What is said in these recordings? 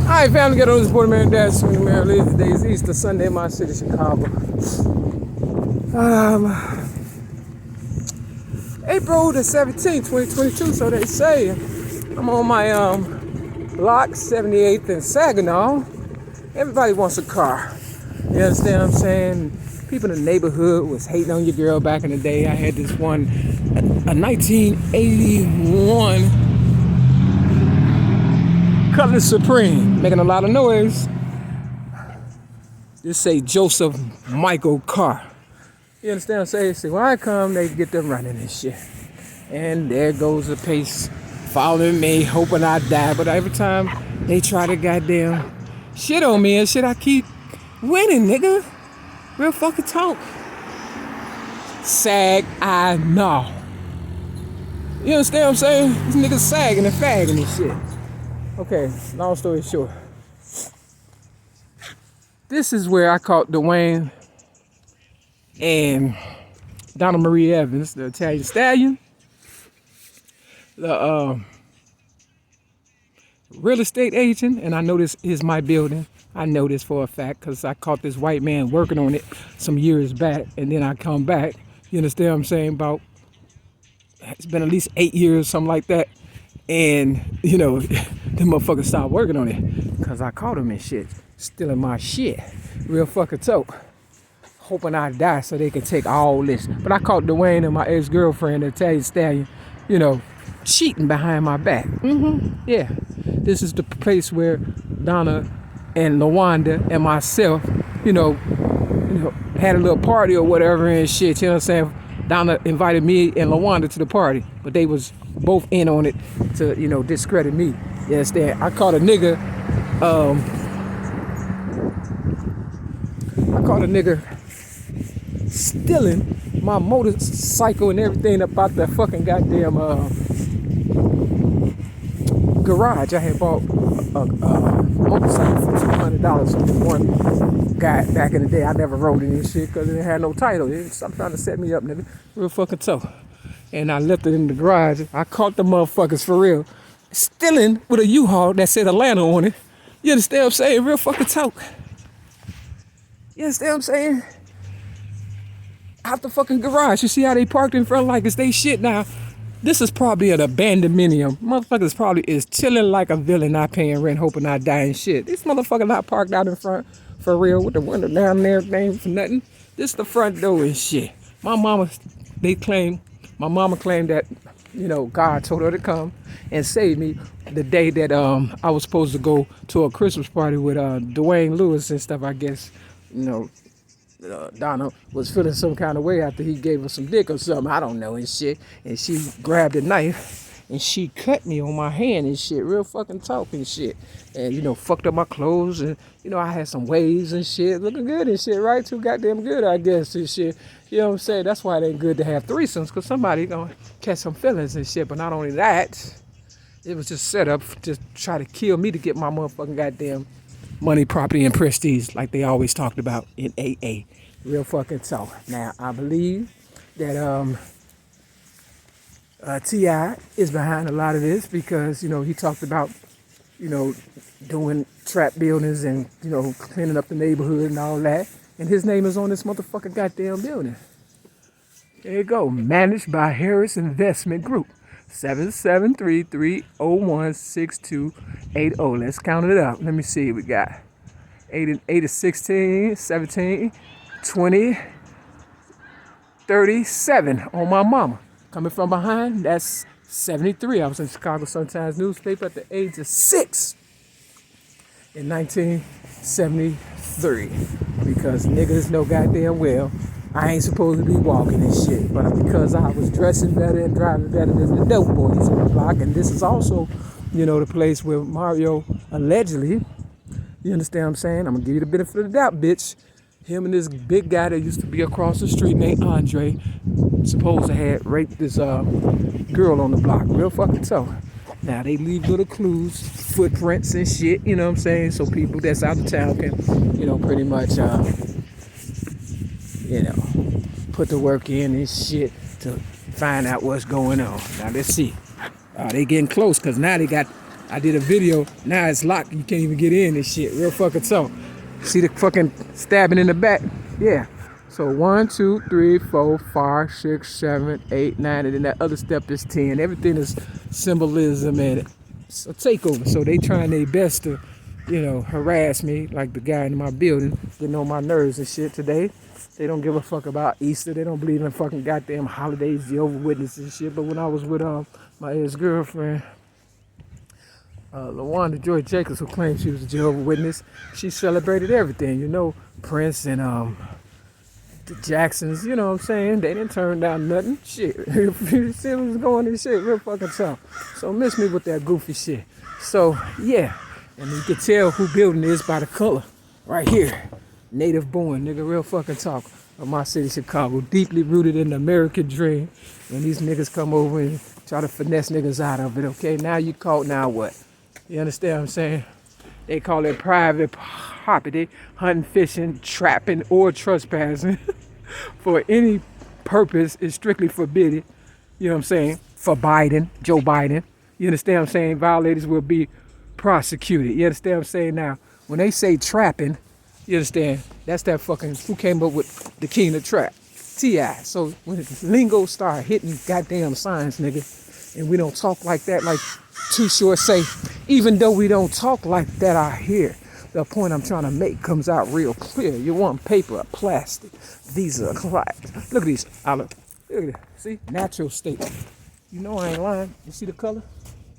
Alright, family, get on this board, man. Dad, swing, man. Lazy days, Easter Sunday in my city, Chicago. April the 17th, 2022. So they say. I'm on my block 78th and Saginaw. Everybody wants a car. You understand what I'm saying? People in the neighborhood was hating on your girl back in the day. I had this one, a 1981 Cutlass Supreme, making a lot of noise. Just say Joseph Michael car. You understand what I'm saying? See, when I come, they get them running and shit. And there goes the pace, following me, hoping I die. But every time they try to goddamn shit on me and shit, I keep winning, nigga. Real fucking talk. Sag, I know. You understand what I'm saying? These niggas sagging and fagging and shit. Okay, long story short. This is where I caught Dwayne and Donna Marie Evans, the Italian stallion. The real estate agent, and I know this is my building. I know this for a fact because I caught this white man working on it some years back, and then I come back. You understand what I'm saying? It's been at least 8 years, something like that. And, you know, the motherfucker stopped working on it because I caught him and shit, stealing my shit. Real fucking tote. Hoping I die so they can take all this. But I caught Dwayne and my ex-girlfriend, the Italian stallion, you know, cheating behind my back. Yeah. This is the place where Donna and LaWanda and myself, you know, had a little party or whatever and shit. You know what I'm saying? Donna invited me and LaWanda to the party, but they was both in on it to, you know, discredit me. You understand? I caught a nigga stealing my motorcycle and everything about the fucking goddamn garage. I had bought a motorcycle for $200 from this one guy back in the day. I never rode any shit because it had no title. I'm trying to set me up, nigga. Real fucking tough. And I left it in the garage. I caught the motherfuckers for real stealing with a U-Haul that said Atlanta on it. You understand what I'm saying? Real fucking talk. You understand what I'm saying? Out the fucking garage. You see how they parked in front like it's they shit now? This is probably an abandonmenium. Motherfuckers probably is chilling like a villain, not paying rent, hoping I die and shit. This motherfucker not parked out in front for real with the window down and everything for nothing. This the front door and shit. My mama claimed that, you know, God told her to come and save me the day that I was supposed to go to a Christmas party with Dwayne Lewis and stuff, I guess. You know, Donna was feeling some kind of way after he gave her some dick or something, I don't know and shit. And she grabbed a knife and she cut me on my hand and shit, real fucking talk and shit. And, you know, fucked up my clothes and, you know, I had some waves and shit, looking good and shit, right? Too goddamn good, I guess, and shit. You know what I'm saying? That's why it ain't good to have threesomes, because somebody gonna catch some feelings and shit. But not only that, it was just set up to try to kill me to get my motherfucking goddamn money, property, and prestige, like they always talked about in AA. Real fucking talk. Now, I believe that T.I. is behind a lot of this because, you know, he talked about, you know, doing trap buildings and, you know, cleaning up the neighborhood and all that. And his name is on this motherfucking goddamn building. There you go. Managed by Harris Investment Group. 773-301-6280. Let's count it up. Let me see. We got 8 is 16, 17, 20, 37 on my mama. Coming from behind, that's 73. I was in Chicago Sun-Times newspaper at the age of 6 in 1973. Because niggas know goddamn well I ain't supposed to be walking and shit, but because I was dressing better and driving better than the dope boys on the block. And this is also, you know, the place where Mario allegedly, you understand what I'm saying? I'm gonna give you the benefit of the doubt, bitch. Him and this big guy that used to be across the street named Andre, supposed to have raped this girl on the block. Real fucking tough. Now they leave little clues, footprints and shit, you know what I'm saying? So people that's out of town can, you know, pretty much you know, put the work in and shit to find out what's going on. Now let's see. They getting close because now they got I did a video. Now it's locked. You can't even get in this shit. Real fucking so. See the fucking stabbing in the back? Yeah. So 1, 2, 3, 4, 5, 6, 7, 8, 9, and then that other step is 10. Everything is symbolism and it's a takeover. So they trying their best to, you know, harass me like the guy in my building, getting on my nerves and shit today. They don't give a fuck about Easter. They don't believe in fucking goddamn holidays, Jehovah's Witnesses and shit. But when I was with my ex-girlfriend, LaWanda Joy Jacobs, who claimed she was a Jehovah's Witness, she celebrated everything, you know, Prince and the Jacksons, you know what I'm saying? They didn't turn down nothing. Shit. You see what's going on, shit, real fucking tough. So miss me with that goofy shit. So yeah, and you can tell who building is by the color. Right here. Native born, nigga, real fucking talk of my city, Chicago. Deeply rooted in the American dream. And these niggas come over and try to finesse niggas out of it, okay? Now you caught, now what? You understand what I'm saying? They call it private property, hunting, fishing, trapping, or trespassing for any purpose is strictly forbidden. You know what I'm saying? For Biden, Joe Biden. You understand what I'm saying? Violators will be prosecuted. You understand what I'm saying? Now, when they say trapping, you understand? That's that fucking, who came up with the king of trap? T.I. So when the lingo start hitting goddamn signs, nigga, and we don't talk like that, like Too Short say, even though we don't talk like that out here, the point I'm trying to make comes out real clear. You want paper or plastic. These are class. Look at these, Olive. Look at it. See? Natural state. You know I ain't lying. You see the color?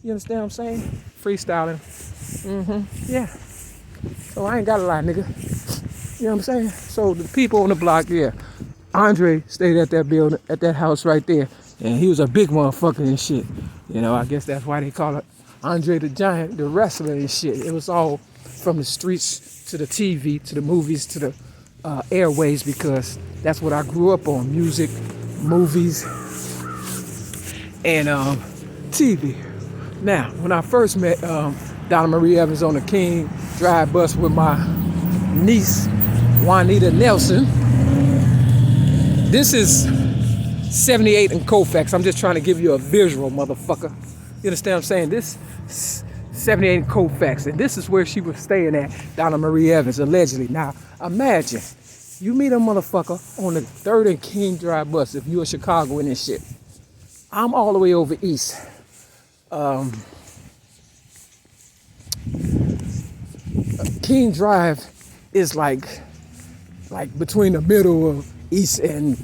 You understand what I'm saying? Freestyling. Yeah. So I ain't got a lie, nigga. You know what I'm saying? So the people on the block, yeah. Andre stayed at that building, at that house right there. And he was a big motherfucker and shit. You know, I guess that's why they call it Andre the Giant, the wrestler and shit. It was all from the streets to the TV, to the movies, to the airways, because that's what I grew up on. Music, movies, and TV. Now, when I first met Donna Marie Evans on the King Drive bus with my niece, Juanita Nelson, this is 78 in Colfax. I'm just trying to give you a visual, motherfucker. You understand what I'm saying? This 78 in Colfax, and this is where she was staying at, Donna Marie Evans, allegedly. Now, imagine, you meet a motherfucker on the 3rd and King Drive bus, if you're Chicago and this shit. I'm all the way over east. King Drive is like between the middle of east and,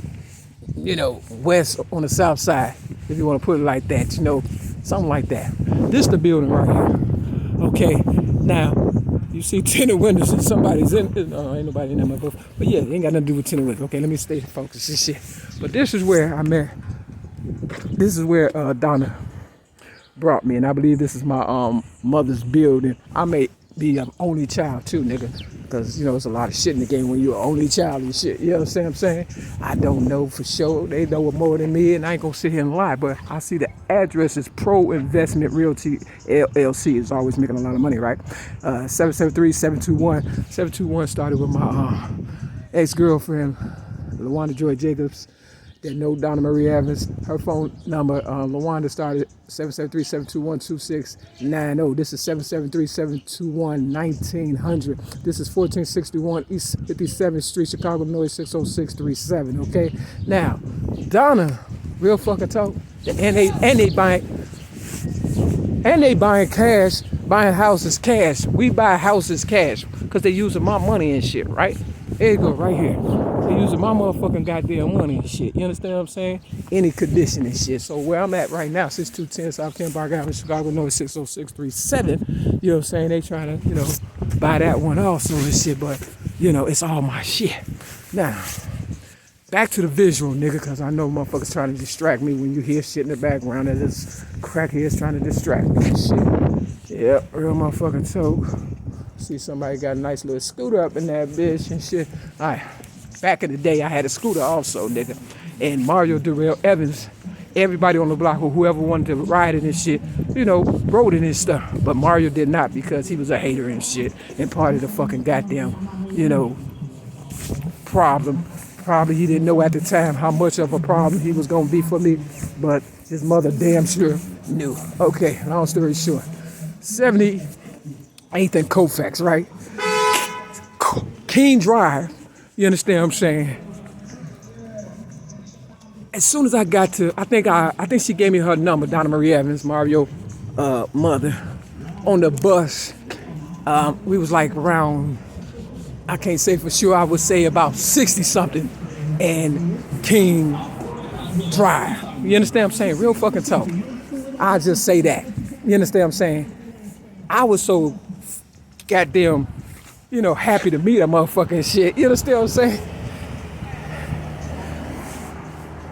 you know, west on the south side, if you want to put it like that, you know, something like that. This is the building right here. Okay, now you see tinted windows and somebody's in. Ain't nobody in there, but yeah, it ain't got nothing to do with tinted windows. Okay, let me stay focused and shit. But this is where I met. This is where Donna brought me, and I believe this is my mother's building. I may be an only child too, nigga, because you know it's a lot of shit in the game when you're an only child and shit. You know what I'm saying? I don't know for sure. They know more than me, and I ain't gonna sit here and lie. But I see the address is Pro Investment Realty LLC. Is always making a lot of money, right? 773-721. 721 started with my ex-girlfriend, LaWanda Joy Jacobs. That know Donna Marie Evans. Her phone number, LaWanda, started 773-721-2690. This is 773-721-1900. This is 1461 East 57th Street, Chicago, Illinois, 60637. Okay. Now, Donna, real fucking talk. And they buying cash, buying houses cash. We buy houses cash because they using my money and shit, right? There you go, right here. They using my motherfucking goddamn money and shit. You understand what I'm saying? Any condition and shit. So where I'm at right now, 6210 South Kennebuck Avenue, Chicago, Illinois, 60637. You know what I'm saying? They trying to, you know, buy that one also and shit. But, you know, it's all my shit. Now, back to the visual, nigga, because I know motherfuckers trying to distract me when you hear shit in the background. That is crackheads trying to distract me and shit. Yep, real motherfucking toke. See somebody got a nice little scooter up in that bitch and shit. All right. Back in the day, I had a scooter also, nigga. And Mario Durrell Evans, everybody on the block or whoever wanted to ride it and shit, you know, rode it and stuff. But Mario did not because he was a hater and shit. And part of the fucking goddamn, you know, problem. Probably he didn't know at the time how much of a problem he was going to be for me. But his mother damn sure knew. Okay, long story short. 78th and Colfax, right? King Drive. You understand what I'm saying? As soon as I got to, I think she gave me her number, Donna Marie Evans, Mario mother, on the bus. We was like around, I can't say for sure, I would say about 60 something and King Drive. You understand what I'm saying? Real fucking talk. I just say that. You understand what I'm saying? I was so goddamn, happy to meet a motherfucking shit. You understand what I'm saying?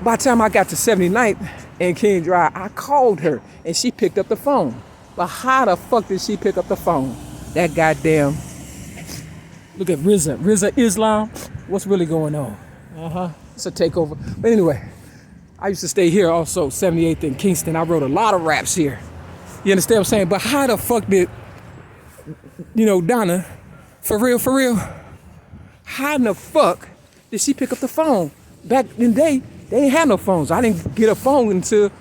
By the time I got to 79th and King Drive, I called her and she picked up the phone. But how the fuck did she pick up the phone? That goddamn, look at Rizza Islam. What's really going on? It's a takeover. But anyway, I used to stay here also, 78th and Kingston. I wrote a lot of raps here. You understand what I'm saying? But how the fuck did, Donna, for real, how in the fuck did she pick up the phone? Back in the day, they ain't had no phones. I didn't get a phone until,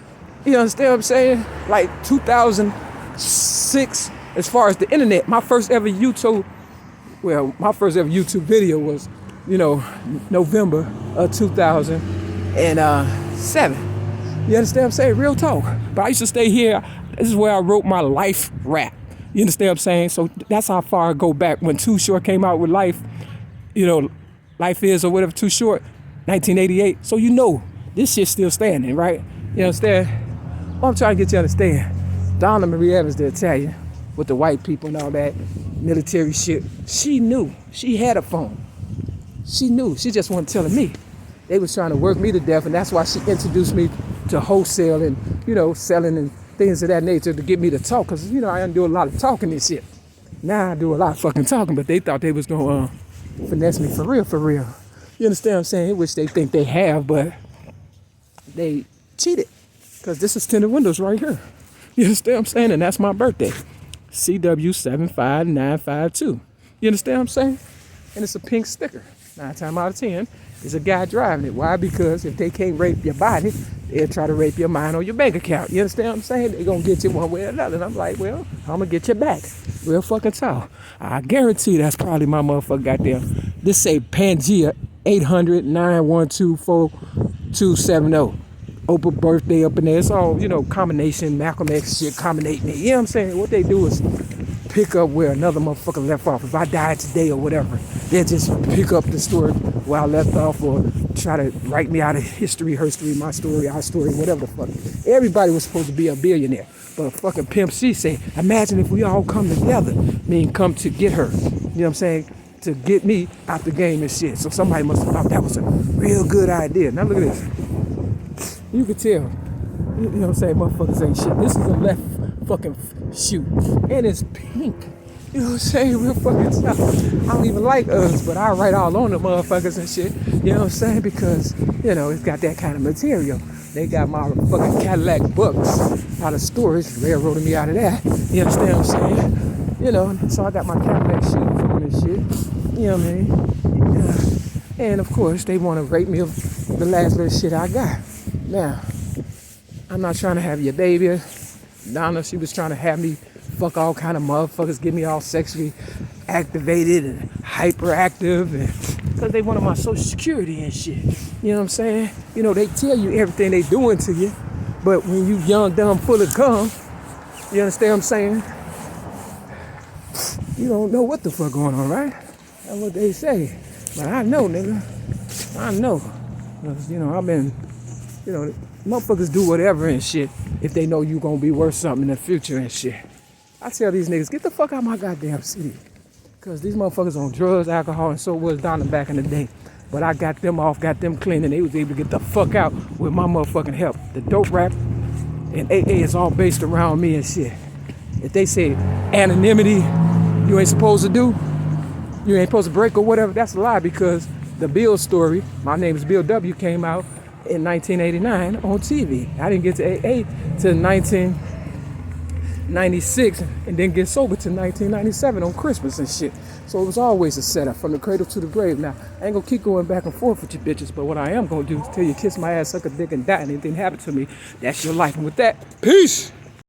you understand what I'm saying? Like 2006, as far as the internet. My first ever YouTube video was, November of 2007. You understand what I'm saying? Real talk. But I used to stay here. This is where I wrote my life rap. You understand what I'm saying? So that's how far I go back. When Too Short came out with Life, Life Is or whatever, Too Short, 1988. So this shit's still standing, right? You understand? What I'm trying to get you to understand, Donna Marie Evans, the Italian, with the white people and all that military shit, she knew. She had a phone. She knew. She just wasn't telling me. They was trying to work me to death, and that's why she introduced me to wholesale and, selling and things of that nature to get me to talk. Because, I didn't do a lot of talking and shit. Now I do a lot of fucking talking, but they thought they was going to finesse me for real. You understand what I'm saying? Which they think they have, but they cheated. Because this is tinted windows right here. You understand what I'm saying? And that's my birthday. CW75952. You understand what I'm saying? And it's a pink sticker. 9 times out of 10, there's a guy driving it. Why? Because if they can't rape your body, they'll try to rape your mind or your bank account. You understand what I'm saying? They're going to get you one way or another. And I'm like, well, I'm going to get you back. Real fucking talk. I guarantee that's probably my motherfucker goddamn. This say Pangea 800-912-4270. Oprah birthday up in there. It's all, combination, Malcolm X shit, combinate me. You know what I'm saying? What they do is pick up where another motherfucker left off. If I died today or whatever, they'll just pick up the story where I left off or try to write me out of history, her story, my story, our story, whatever the fuck. Everybody was supposed to be a billionaire. But fucking Pimp C say, imagine if we all come together, come to get her. You know what I'm saying? To get me out the game and shit. So somebody must have thought that was a real good idea. Now look at this. You can tell, you know what I'm saying, motherfuckers ain't shit. This is a left fucking shoe. And it's pink. You know what I'm saying? Real fucking stuff. I don't even like us, but I write all on the motherfuckers and shit. You know what I'm saying? Because, it's got that kind of material. They got my fucking Cadillac books out of storage, railroading me out of that. You understand what I'm saying? So I got my Cadillac shoes on and shit. You know what I mean? Yeah. And of course, they want to rape me of the last little shit I got. Now, I'm not trying to have your baby. Donna, she was trying to have me fuck all kind of motherfuckers, get me all sexually activated and hyperactive, and because they wanted my social security and shit. You know what I'm saying? They tell you everything they doing to you, but when you young, dumb, full of cum, you understand what I'm saying? You don't know what the fuck going on, right? That's what they say. But I know, nigga. I know. Because, I've been, motherfuckers do whatever and shit if they know you gonna be worth something in the future and shit. I tell these niggas, get the fuck out of my goddamn city. Because these motherfuckers on drugs, alcohol, and so was Donna back in the day. But I got them off, got them clean, and they was able to get the fuck out with my motherfucking help. The dope rap and AA is all based around me and shit. If they say anonymity, you ain't supposed to do, you ain't supposed to break or whatever, that's a lie, because the Bill story, my name is Bill W, came out in 1989 on TV. I didn't get to AA till 1996 and then get sober till 1997 on Christmas and shit. So it was always a setup from the cradle to the grave. Now, I ain't gonna keep going back and forth with you bitches, but what I am gonna do is tell you kiss my ass, suck a dick, and die, and anything happen to me, that's your life. And with that, peace!